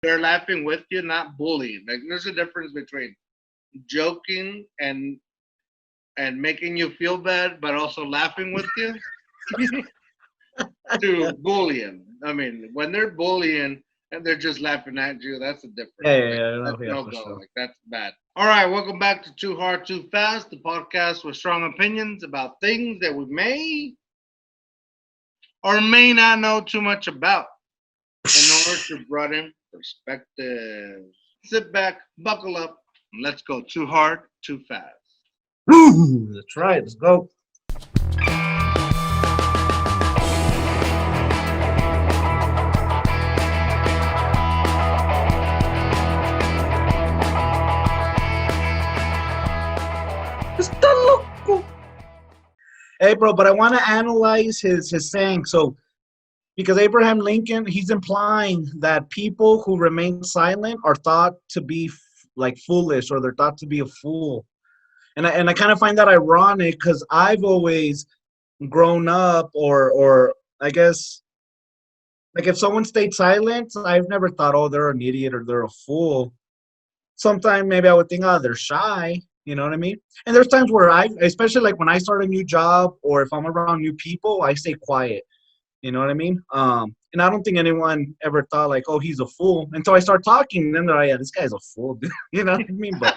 they're laughing with you, not bullying. Like there's a difference between joking and making you feel bad, but also laughing with you, to bullying. I mean, when they're bullying and they're just laughing at you, that's a difference. Like No, that's yeah, no for go. sure. Like that's bad. All right, welcome back to Too Hard Too Fast, the podcast with strong opinions about things that we may or may not know too much about in order to broaden perspective. Sit back, buckle up, and let's go too hard, too fast. Woo! That's right. Let's go. Está loco. Hey, bro, but I want to analyze his saying. So, because Abraham Lincoln, he's implying that people who remain silent are thought to be like foolish, or they're thought to be a fool. And I kind of find that ironic because I've always grown up, or I guess like if someone stayed silent, I've never thought, oh, they're an idiot or they're a fool. Sometimes maybe I would think, oh, they're shy. You know what I mean? And there's times where especially like when I start a new job or if I'm around new people, I stay quiet. You know what I mean? And I don't think anyone ever thought like, oh, he's a fool until I start talking. Then they're like, yeah, this guy's a fool. Dude. You know what I mean? But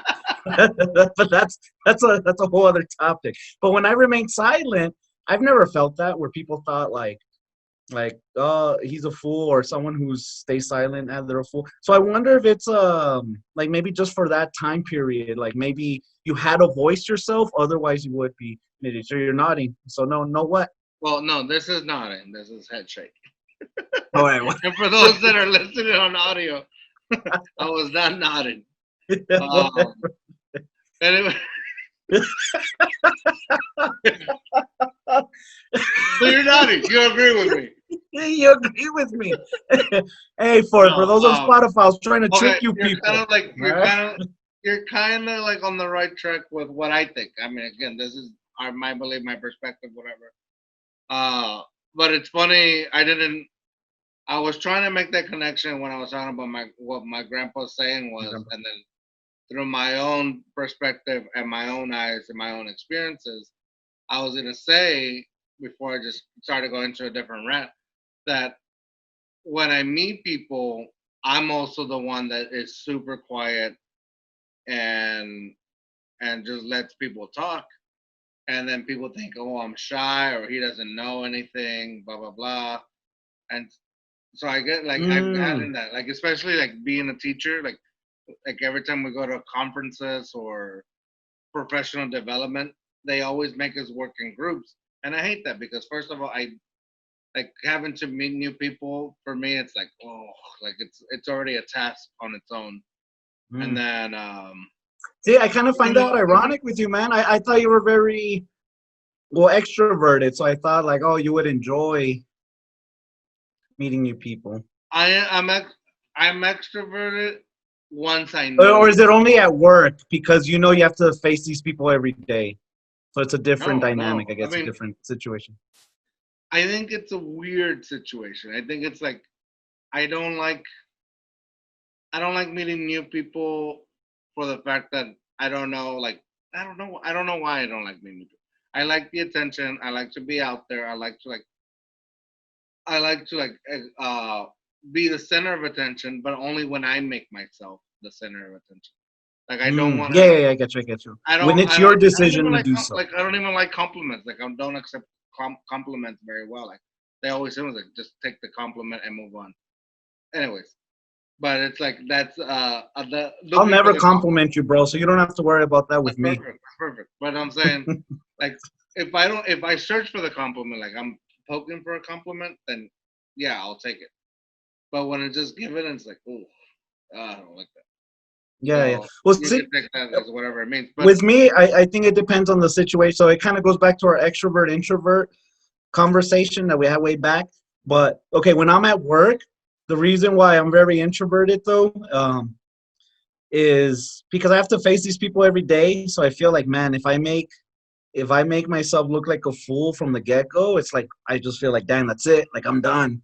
but that's a whole other topic. But when I remain silent, I've never felt that where people thought like oh, he's a fool, or someone who stays silent and they're a fool. So I wonder if it's like maybe just for that time period, like maybe you had to voice yourself, otherwise you would be an idiot. So you're nodding. So no what? Well, no, this is nodding. This is head shake. All right. What? And for those that are listening on audio, I was not nodding. Um, anyway, so you're nodding. You agree with me? You agree with me? Hey, for No. those on Spotify, I was trying to trick Okay, you you're kind people. of like All right? you're kind of like on the right track with what I think. I mean, again, this is my belief, my perspective, whatever. Uh, but it's funny. I didn't. I was trying to make that connection when I was talking about my what my grandpa's saying was, and then through my own perspective and my own eyes and my own experiences, I was gonna say before I just started going into a different rant that when I meet people, I'm also the one that is super quiet and just lets people talk. And then people think, oh, I'm shy or he doesn't know anything, blah blah blah. And so I get like I've Mm. gotten that, like especially like being a teacher, like every time we go to conferences or professional development, they always make us work in groups, and I hate that because first of all, I like having to meet new people. For me, it's like oh, like it's already a task on its own, and Mm. then See, I kind of I find don't that know. ironic with you, man. I thought you were very well extroverted, so I thought like, oh, you would enjoy meeting new people. I'm I'm extroverted once I Or know is it only at work because you know you have to face these people every day? So it's a different no, dynamic, no. I I guess, a mean, different situation. I think it's a weird situation. I think it's like I don't like I don't like meeting new people for the fact that I don't know like I don't know why I don't like meeting new people. I like the attention. I like to be out there. I like to be the center of attention, but only when I make myself the center of attention. Like I don't Mm. want Yeah, to. yeah, yeah, I get you, I get you. When it's your I don't decision even to like do so. like I don't even like compliments. Like I don't accept compliments very well. Like they always say like just take the compliment and move on. Anyways, but it's like that's the I'll looking for never the compliment. compliment you, bro, so you don't have to worry about that with That's me. perfect. That's perfect. But I'm saying like if I search for the compliment, like I'm poking for a compliment, then yeah, I'll take it. But when it's just given, it's like, oh, I don't like that. Yeah, yeah. So Well, you see, can take that as whatever it means. But with me, I think it depends on the situation. So it kind of goes back to our extrovert introvert conversation that we had way back. But okay, when I'm at work, the reason why I'm very introverted though, is because I have to face these people every day. So I feel like, man, if I make myself look like a fool from the get go, it's like I just feel like, dang, that's it. Like I'm done.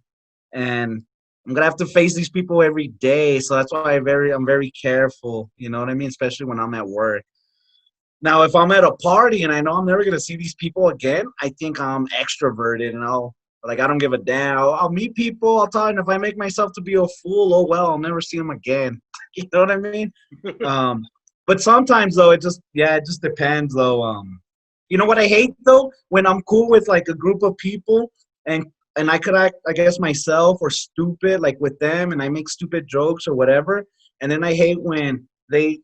And I'm gonna have to face these people every day, so that's why I'm very careful. You know what I mean? Especially when I'm at work. Now, if I'm at a party and I know I'm never gonna see these people again, I think I'm extroverted and I'll like I don't give a damn. I'll meet people. I'll talk, and if I make myself to be a fool, oh well, I'll never see them again. You know what I mean? Um, but sometimes though, it just depends though. You know what I hate though? When I'm cool with like a group of people and I could act, I guess, myself or stupid like with them, and I make stupid jokes or whatever. And then I hate when they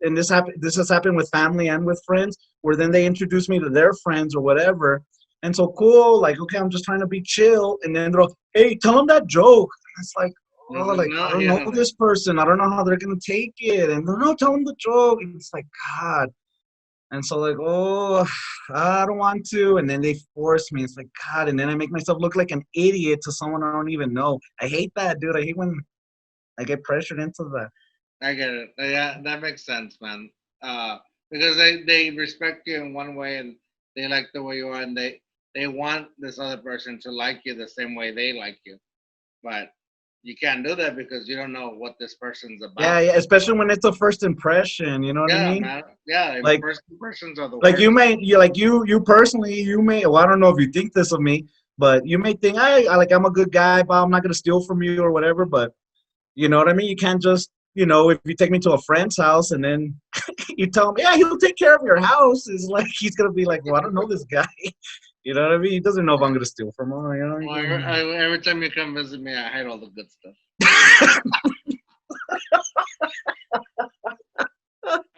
and this has happened with family and with friends, where then they introduce me to their friends or whatever. And so cool, like okay, I'm just trying to be chill, and then they're all, hey, tell them that joke. And it's like, I oh, was like, like I no, don't know yeah, this person. I don't know how they're gonna take it. And they're no, tell them the joke. And it's like God. And so like, oh, I don't want to. And then they force me. It's like God. And then I make myself look like an idiot to someone I don't even know. I hate that, dude. I hate when I get pressured into that. I get it. Yeah, that makes sense, man. Because they respect you in one way and they like the way you are, and they want this other person to like you the same way they like you. But you can't do that because you don't know what this person's Yeah, about. yeah. Especially when it's a first impression. You know what I Yeah, mean? man. Yeah, Like, first impressions are the like worst. you personally, you may. Well, I don't know if you think this of me, but you may think I like I'm a good guy, but I'm not gonna steal from you or whatever. But you know what I mean? You can't just, if you take me to a friend's house and then you tell him, yeah, he'll take care of your house, it's like he's gonna be like, well, I don't know this guy. You know what I mean? He doesn't know if I'm gonna steal from him. You know? Well, every time you come visit me, I hide all the good stuff.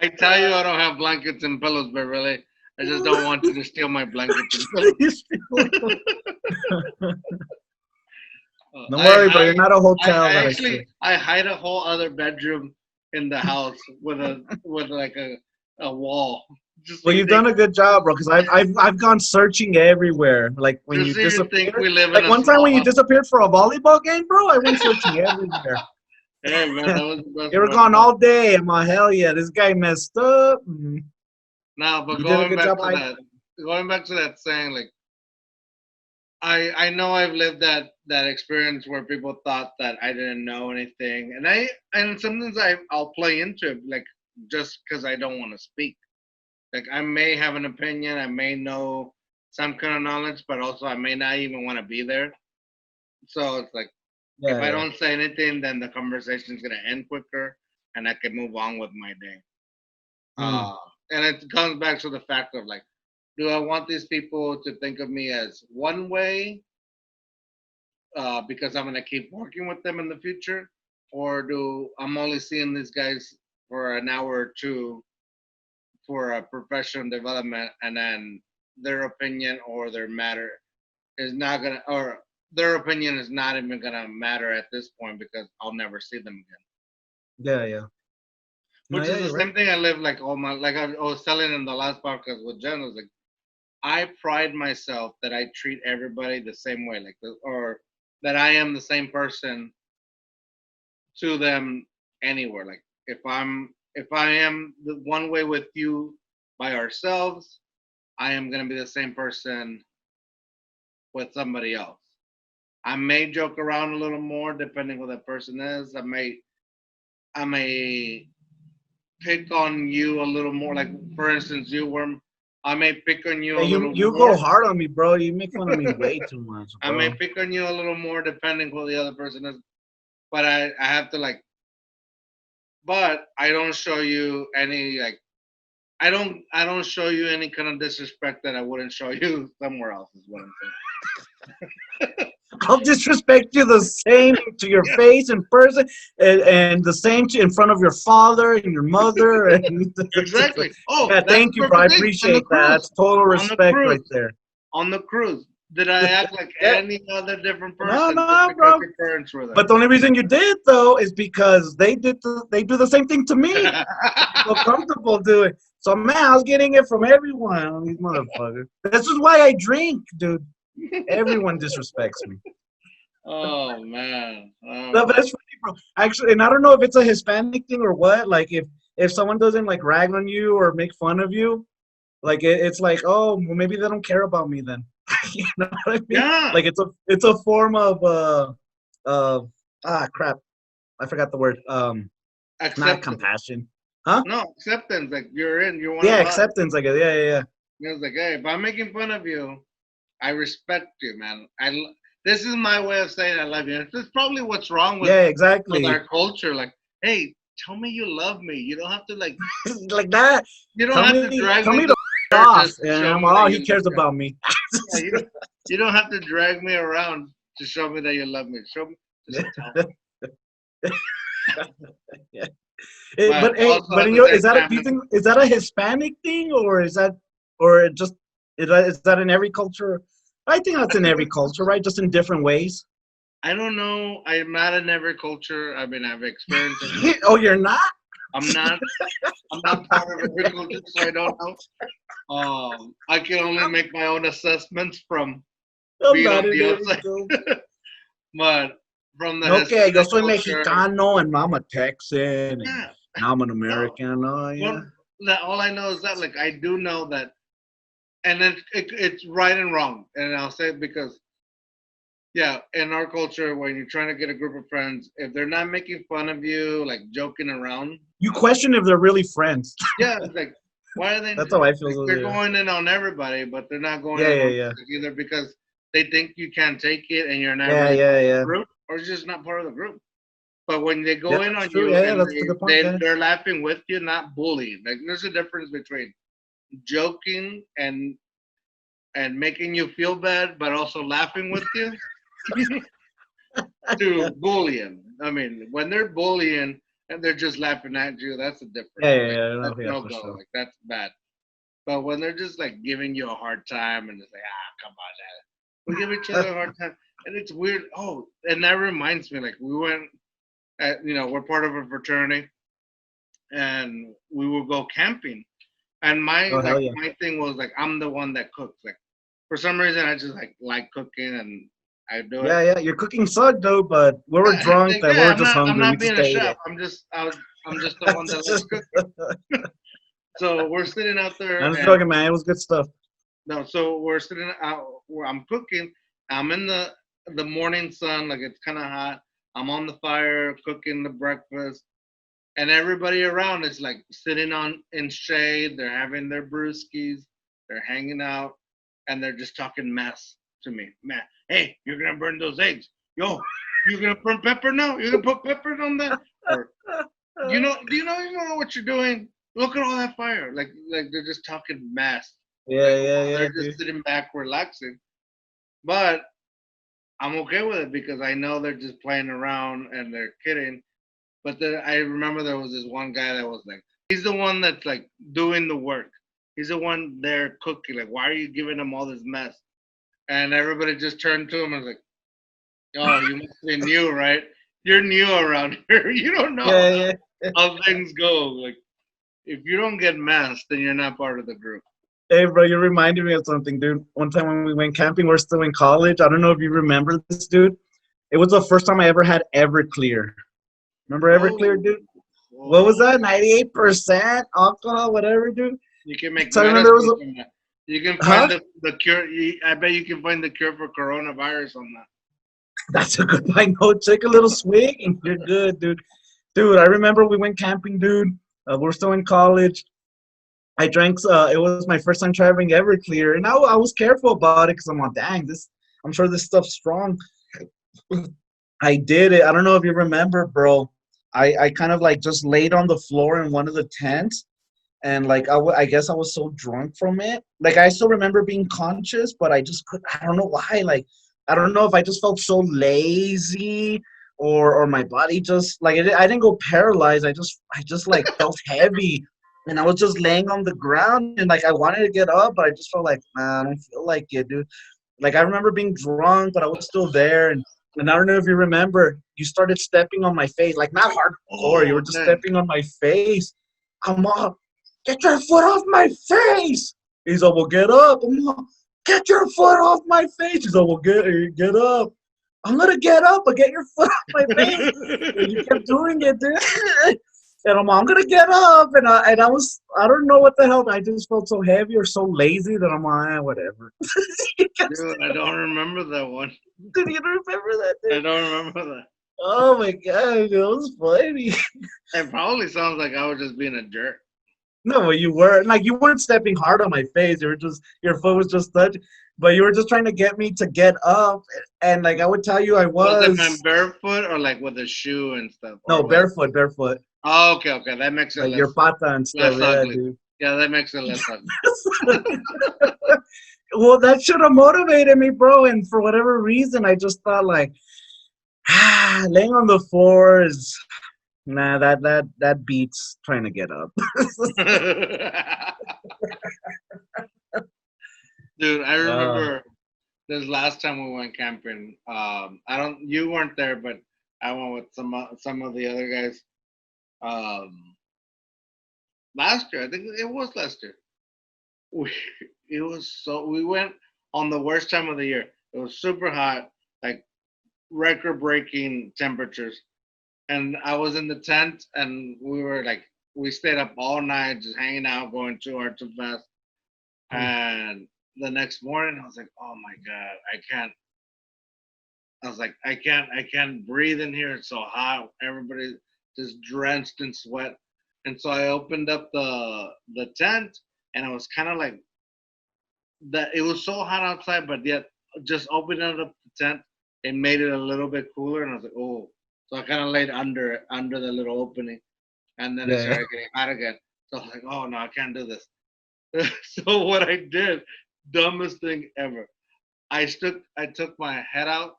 I tell you, I don't have blankets and pillows, but really, I just don't want you to steal my blankets and pillows. Please feel- Don't I worry, bro. You're hide. not a I hotel that I actually stay. I hide a whole other bedroom in the house with like a wall. Just so Well, you you've think done a good job, bro. Because I've gone searching everywhere. Like when just you so you think disappeared, we live in like a one time small when you house. disappeared for a volleyball game, bro, I went searching everywhere. Hey man, that was the best You were part. gone all day. I'm like, hell yeah, this guy messed up. Now, but You did a good job hiding. going back to that saying, like I know I've lived that experience where people thought that I didn't know anything, and sometimes I'll play into it like just because I don't want to speak. Like I may have an opinion, I may know some kind of knowledge, but also I may not even want to be there. So it's like if Yeah, I yeah. don't say anything, then the conversation's gonna end quicker, and I can move on with my day. Mm. Uh, and it comes back to the fact of like, do I want these people to think of me as one way because I'm gonna keep working with them in the future, or do I'm only seeing these guys for an hour or two for a professional development, and then their opinion or their matter is not gonna, or their opinion is not even gonna matter at this point because I'll never see them again. Yeah, yeah. No, Which yeah, is the you're right. same thing I live like all my like I was telling in the last podcast with Jen. I was like, I pride myself that I treat everybody the same way, or that I am the same person to them anywhere. Like if I am the one way with you by ourselves, I am gonna be the same person with somebody else. I may joke around a little more depending who that person is. I may pick on you a little more. Like for instance, you Worm, I may pick on you Yeah, a little you go more. hard on me, bro. You make fun of me way too much, I may bro. pick on you a little more depending who the other person is. But I have to like but I don't show you any like I don't show you any kind of disrespect that I wouldn't show you somewhere else is what I'm I'll disrespect you the same to your saying. face in person, and the same in front of your father and your mother. And Yeah, exactly. Oh, yeah, that's the thank you, bro. perfect I thing. On the appreciate that. cruise. That's total On the respect cruise. right there. On the cruise. Did I act like Yeah, any other different no, person just no, because bro. your parents were there? But the only reason you did though is because they do the same thing to me. They feel comfortable doing. So man, I was getting it from everyone. These motherfuckers. This is why I drink, dude. Everyone disrespects me. Oh man. No, but it's funny, bro. Actually, and I don't know if it's a Hispanic thing or what. Like, if someone doesn't like rag on you or make fun of you, like it's like, oh, well, maybe they don't care about me then. You know what I mean? Yeah. Like it's a form of Crap. I forgot the word. Not Acceptance. compassion. Huh? No, acceptance. Like you're in, you're one Yeah, of us. acceptance. I guess. Yeah. It was like, hey, if I'm making fun of you, I respect you, man. This is my way of saying I love you. This is probably what's wrong Yeah, with exactly. our culture. Like, hey, tell me you love me. You don't have to like. Like that. You don't have to drag Tell me me to to off. just to And show I'm me that all you he cares love about me. me. Yeah, you don't have to drag me around to show me that you love me. Show me, just tell me. Yeah. But also But at in the your same do you time, think is that a Hispanic thing or is that or just is that in every culture? I think that's in every culture, right? Just in different ways. I don't know. I'm not in every culture. I mean, I've experienced every Oh, culture. you're not? I'm not. I'm not part of every culture, so I don't know. I can only make my own assessments from I'm being not on in the every outside. culture. But from the Okay, yo Hispanic soy culture, mexicano and I'm a Texan and yeah, now I'm an no. American. Oh, yeah. Well, that all I know is that like I do know that, and it's right and wrong, and I'll say it because yeah, in our culture, when you're trying to get a group of friends, if they're not making fun of you, like joking around, You question if they're really friends. yeah, it's like why are they That's how I feel. like they're Yeah, going in on everybody, but they're not going yeah, in yeah, on yeah, either because they think you can't take it and you're not yeah, really part yeah, of yeah. the group or you're just not part of the group. But when they Yeah, go in that's on true. you Yeah, yeah, and that's a good point. Yeah. they're laughing with you, not bullying. Like there's a difference between joking and making you feel bad, but also laughing with you Yeah, to bullying. I mean, when they're bullying and they're just laughing at you, that's a difference. yeah, yeah, Like yeah, no, that's yeah, no for go. sure. Like that's bad. But when they're just like giving you a hard time and it's like, come on, Dad. We give each other a hard time. And it's weird. Oh, and that reminds me, like we went we're part of a fraternity and we will go camping. And Oh, hell yeah. my thing was like I'm the one that cooks. Like for some reason I just like cooking and I do it. Yeah, yeah. Your cooking sucked though, but we were drunk that we Yeah, were just I'm hungry. We not just being a ate chef. it. I'm just the one that likes cooking. So we're sitting out there I'm just and joking, man. It was good stuff. no, so we're sitting out where I'm cooking. I'm in the morning sun, like it's kind of hot. I'm on the fire cooking the breakfast, and everybody around is like sitting on in shade. They're having their brewskis, they're hanging out, and they're just talking mess to me. Man, hey, you're gonna burn those eggs. Yo, you're gonna burn pepper now? You're gonna put pepper on that? Or you know what you're doing? Look at all that fire. Like they're just talking mess. Yeah, Like yeah, while yeah, they're just dude. sitting back relaxing. But I'm okay with it because I know they're just playing around and they're kidding. But then I remember there was this one guy that was like, he's the one that's like doing the work. He's the one there cooking. Like, why are you giving him all this mess? And everybody just turned to him and was like, oh, you must be new, right? You're new around here. You don't know Yeah, yeah. how things go. Like, if you don't get messed, then you're not part of the group. Hey, bro, you reminded me of something, dude. One time when we went camping, we're still in college. I don't know if you remember this, dude. It was the first time I ever had Everclear. Remember Everclear, Oh, dude? What oh, was that? 98% alcohol, whatever, dude. you can make So I remember it was medicine a, from that. You can huh? find the cure. I bet you can find the cure for coronavirus on that. That's a good point. No, take a little swig and you're good, dude. Dude, I remember we went camping, dude. We're still in college. I drank. It was my first time trying Everclear, and I was careful about it because I'm like, dang, this. I'm sure this stuff's strong. I did it. I don't know if you remember, bro. I kind of like just laid on the floor in one of the tents, and like I guess I was so drunk from it. Like I still remember being conscious, but I just could. I don't know why. Like I don't know if I just felt so lazy. Or my body just like I didn't go paralyzed. I just like felt heavy, and I was just laying on the ground, and like I wanted to get up, but I just felt like, man, I don't feel like it, dude. Like I remember being drunk, but I was still there, and I don't know if you remember, you started stepping on my face, like not hardcore. You were Oh, just dang. stepping on my face. I'm all, get your foot off my face. He's like, well, get up. I'm all, get your foot off my face. He's like, well, get up. I'm gonna get up, but get your foot off my face. And you kept doing it, dude. And I'm gonna get up, I don't know what the hell. I just felt so heavy or so lazy that I'm like, whatever. Dude, I don't remember that one. Did you remember that, I dude? don't remember that. Oh my god, that was funny. It probably sounds like I was just being a jerk. No, you weren't like you weren't stepping hard on my face. You were just your foot was just touching, but you were just trying to get me to get up. And like I would tell you, I Was it my was barefoot or like with a shoe and stuff? no Or like, barefoot, barefoot, oh, okay, okay. That makes it like your pata and stuff. less Yeah, ugly. dude. Yeah, that makes it less ugly. Well, that should have motivated me, bro. And for whatever reason, I just thought like, laying on the floor is nah. That beats trying to get up. Dude, I uh, remember this last time we went camping. I don't. You weren't there, but I went with some of the other guys. Um, last year, I think it was last year. We, it was so we went on the worst time of the year. It was super hot, like record-breaking temperatures, and I was in the tent, and we were like, we stayed up all night just hanging out, going too hard, too fast. And the next morning, I was like, oh my god, I can't. I was like, I can't breathe in here. It's so hot. Everybody just drenched in sweat. And so I opened up the tent, and I was kind of like that. It was so hot outside, but yet just opening up the tent, it made it a little bit cooler. And I was like, oh. So I kind of laid under the little opening, and then it yeah, started getting hot again. So I was like, oh no, I can't do this. So what I did, dumbest thing ever. I took my head out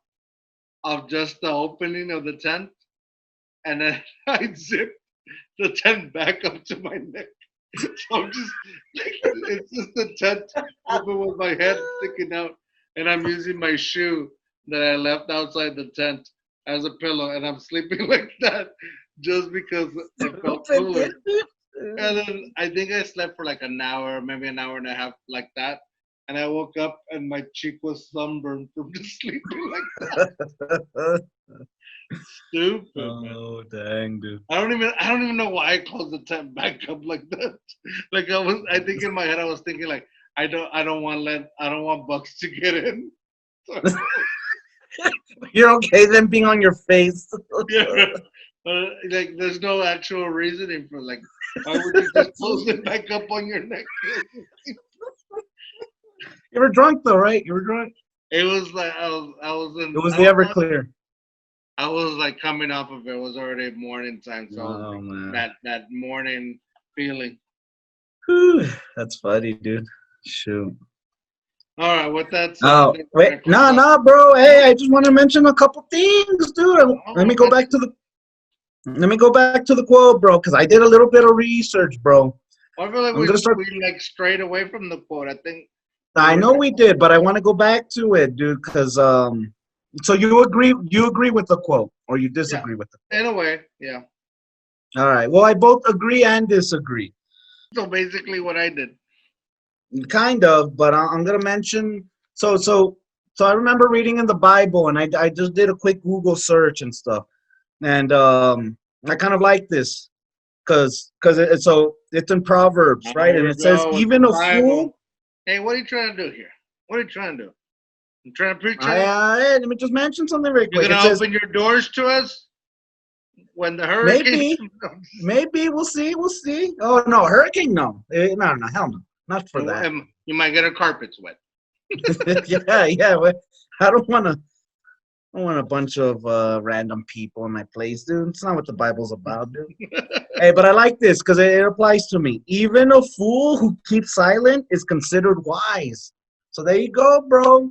of just the opening of the tent, and then I zipped the tent back up to my neck. So I'm just like, it's just the tent open with my head sticking out, and I'm using my shoe that I left outside the tent as a pillow, and I'm sleeping like that just because it felt cooler. And then I think I slept for like an hour, maybe an hour and a half, like that. And I woke up and my cheek was sunburned from just sleeping like stupid, man. Oh dang, dude. I don't even know why I closed the tent back up like that. Like I think in my head I was thinking like I don't want bugs to get in. So, You're okay then being on your face. yeah. Like there's no actual reasoning for like why would you just close it back up on your neck? You were drunk though, right? You were drunk. It was like It was the Everclear. I was like coming off of it. It was already morning time, so Oh man. that morning feeling. Whew, that's funny, dude. Shoot. All right, with that said, I Oh think we're wait, gonna close no, up. no, bro. Hey, I just want to mention a couple things, dude. Let Oh, me go back to the. Let me go back to the quote, bro, because I did a little bit of research, bro. I feel like I'm gonna start. we like strayed away from the quote. I think we I were know like, we did, but I want to go back to it, dude, because So you agree? You agree with the quote, or you yeah, disagree with it? in a way, yeah. All right. Well, I both agree and disagree. So basically, what I did. Kind of, but I'm gonna mention. So I remember reading in the Bible, and I just did a quick Google search and stuff, and I kind of like this so it's in Proverbs, right? Here And we it says, go with the "Even a Bible. fool." Hey, what are you trying to do here? What are you trying to do? You trying to preach I it? let me just mention something very You're quick. It gonna says, open your doors to us when the hurricane "Maybe, comes. maybe we'll see, we'll see." Oh no, hurricane? No, no, no, hell no, not for that. And you might get our carpets wet. Yeah, yeah. I don't want to. I want a bunch of random people in my place, dude. It's not what the Bible's about, dude. Hey, but I like this because it applies to me. Even a fool who keeps silent is considered wise. So there you go, bro.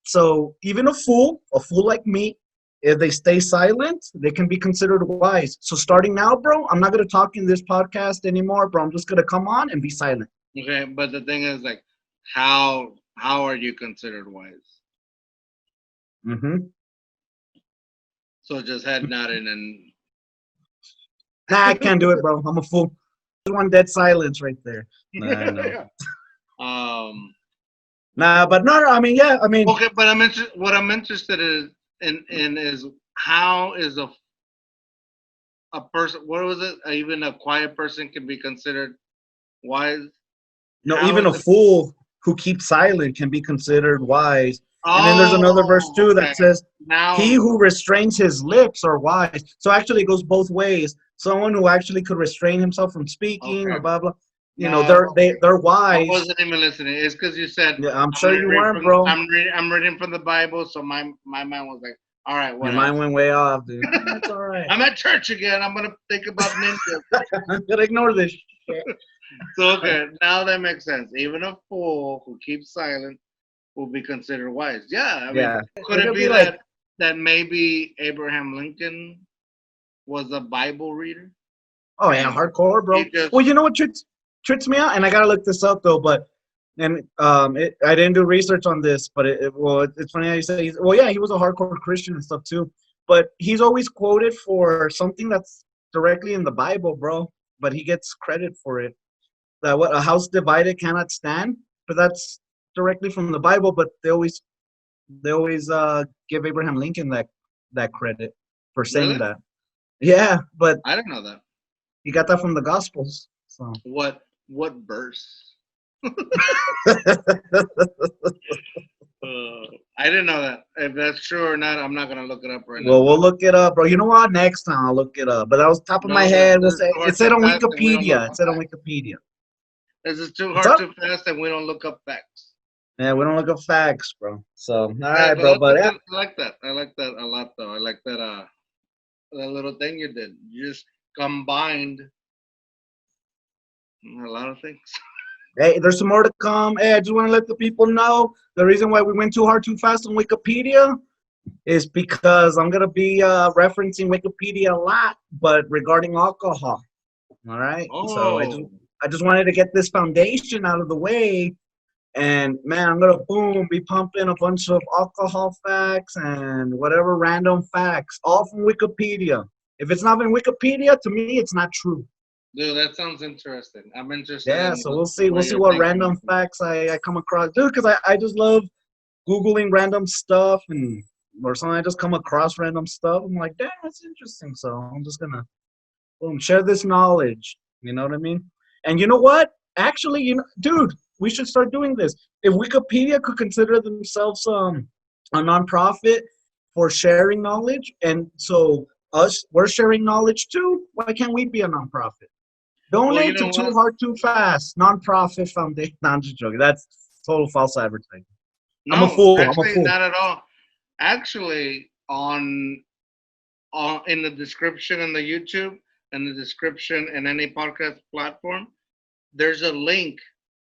So even a fool like me, if they stay silent, they can be considered wise. So starting now, bro, I'm not gonna talk in this podcast anymore, bro. I'm just gonna come on and be silent. Okay, but the thing is, like, how are you considered wise? Mm-hmm. So just head nodding and Nah, I can't do it, bro. I'm a fool. There's one dead silence right there. Nah, no. um. Nah, but no, I mean, yeah, I mean, Okay, but what I'm interested in is how is a person, what was it? Even a quiet person can be considered wise. no, How even is a it? fool who keeps silent can be considered wise. And then there's another verse Oh, too okay. that says, he Now, who restrains his lips are wise. So actually it goes both ways. Someone who actually could restrain himself from speaking or okay. blah blah, No, they're I wise. wasn't even listening. It's because you said Yeah, I'm I'm sure gonna you read weren't, from bro. I'm reading from the Bible, so my mind was like, all right, Your what mind else? went way off, dude. That's all right. I'm at church again. I'm gonna think about ninjas. I'm gonna ignore this shit. So okay, now that makes sense. Even a fool who keeps silent will be considered wise. Yeah, I mean, Yeah, could it it could be be like, that maybe Abraham Lincoln was a Bible reader oh yeah, and hardcore, he bro. just Well, you know what trips me out, and I gotta look this up though. But and I didn't do research on this, but it's funny how you say. Well, yeah, he was a hardcore Christian and stuff too. But he's always quoted for something that's directly in the Bible, bro. But he gets credit for it. That what a house divided cannot stand. But that's directly from the Bible. But they always give Abraham Lincoln that credit for saying really? that. Yeah, but I didn't know that. he got that from the Gospels. So. What verse? I didn't know that. If that's true or not, I'm not gonna look it up right now. Well, we'll look it up, bro. You know what? Next time I'll look it up. But that was top of my No, head. this We'll is say too it hard said to on fast, and we don't look Wikipedia. It up said on facts. Wikipedia. This is too What's hard, up? too fast, and we don't look up facts. Yeah, we don't look up facts, bro. So, all Hey, right, but bro. that's a But yeah, good. I like that. I like that a lot, though. I like that. That little thing you did. You just combined a lot of things. hey, there's some more to come. Hey, I just want to let the people know the reason why we went too hard, too fast on Wikipedia is because I'm gonna be referencing Wikipedia a lot, but regarding alcohol. All right. So Oh, I just wanted to get this foundation out of the way. And man, I'm gonna be pumping a bunch of alcohol facts and whatever random facts, all from Wikipedia. If it's not in Wikipedia, to me, it's not true. dude, that sounds interesting. I'm interested Yeah, in so we'll see. We'll what see you're what thinking. random facts I come across, dude. Because I just love googling random stuff and or something. I just come across random stuff. I'm like, damn, that's interesting. So I'm just gonna share this knowledge. You know what I mean? And you know what? Actually, dude, we should start doing this. If Wikipedia could consider themselves a nonprofit for sharing knowledge, and so we're sharing knowledge too. Why can't we be a nonprofit? Well, you Donate to know Too what? Hard Too Fast nonprofit foundation. No, I'm just joking. That's total false advertising. I'm a No, fool. I'm a actually, fool. not at all. Actually, on in the description in the YouTube and the description in any podcast platform, there's a link.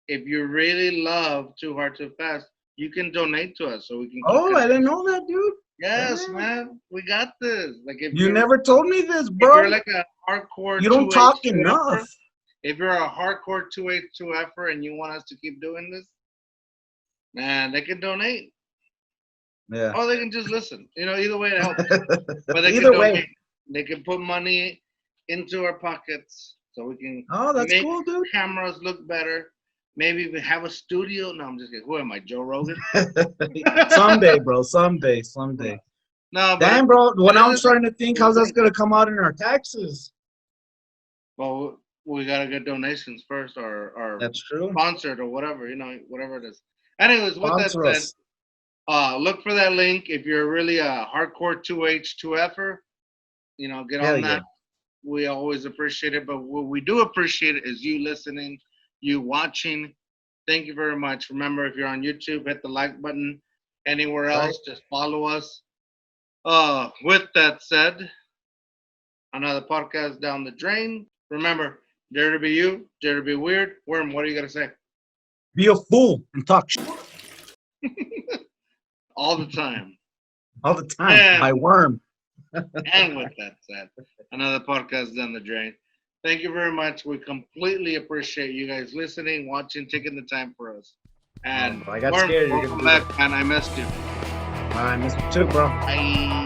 If you really love Too Hard Too Fast, you can donate to us so we can keep Oh, I didn't continuing. know that, dude. Yes, Damn. man, we got this. Like You never told me this, if you're bro. like a hardcore You don't two H talk two enough. effer, if you're a hardcore two H two effer and you want us to keep doing this, man, they can donate. Yeah. Or they can just listen. Either way it helps. But they can Either way. donate. They can put money into our pockets so we can Oh, that's make cool, dude. cameras look better. Maybe even have a studio. No, I'm just kidding. Who am I, Joe Rogan? Someday, bro. Someday. No, but Damn, bro. Well, it now I'm is starting to think a how's cool that's thing. gonna come out in our taxes. Well, we gotta get donations first, or That's true. sponsored, or whatever. Whatever it is. Anyways, with that Sponsor said, us. look for that link if you're really a hardcore 2H2Fer. Get Hell on yeah. that. We always appreciate it, but what we do appreciate is you listening, you watching. Thank you very much. Remember, if you're on YouTube, hit the like button. Anywhere Right. else, just follow us. With that said, another podcast down the drain. Remember, dare to be you, dare to be weird. Worm, what are you gonna say? Be a fool and talk shit All the time. all the time. And By Worm. and with that said, another podcast down the drain. Thank you very much. We completely appreciate you guys listening, watching, taking the time for us. And I got Worm, scared. You're welcome gonna do back, that. man. I missed you. I miss you too, bro. Bye.